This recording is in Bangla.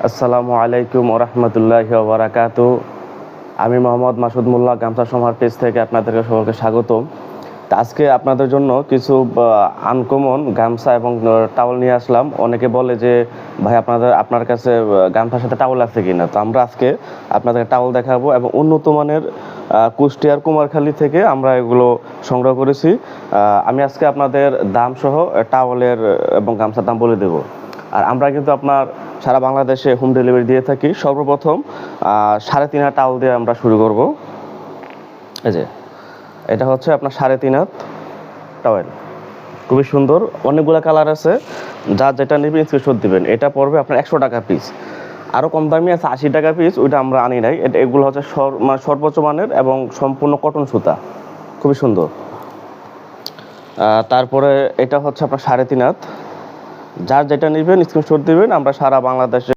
আসসালামু আলাইকুম ওরহমতুল্লাহি ওবারাকাতু। আমি মোহাম্মদ মাসুদ মোল্লা, গামছা সমার পেজ থেকে আপনাদেরকে সকলকে স্বাগতম। তা আজকে আপনাদের জন্য কিছু আনকমন গামছা এবং টাওয়াল নিয়ে আসলাম। অনেকে বলে যে ভাই আপনার কাছে গামছার সাথে টাওয়াল আছে কিনা। তো আমরা আজকে আপনাদের টাওয়াল দেখাবো এবং উন্নত মানের কুষ্টিয়ার কুমারখালী থেকে আমরা এগুলো সংগ্রহ করেছি। আমি আজকে আপনাদের দাম সহ টাওয়ালের এবং গামছার দাম বলে দেবো। আর আমরা কিন্তু আপনার সারা বাংলাদেশে হোম ডেলিভারি দিয়ে থাকি। সর্বপ্রথম 3.5 হাত টাওয়াল দিয়ে আমরা শুরু করব। এই যে এটা হচ্ছে আপনার 3.5 হাত টাওয়েল, খুবই সুন্দর, অনেকগুলো কালার আছে। যা যেটা নেবেন স্ক্রিনশট দিবেন। এটা পড়বে আপনার 100 টাকা পিস। আরও কম দামি আছে 80 টাকা পিস, ওইটা আমরা আনি নাই। এগুলো হচ্ছে সর্বোচ্চ মানের এবং সম্পূর্ণ কটন সুতা, খুবই সুন্দর। তারপরে এটা হচ্ছে আপনার 3.5 হাত। যার যেটা নেবেন স্ক্রিনশট দিবেন, আমরা সারা বাংলাদেশে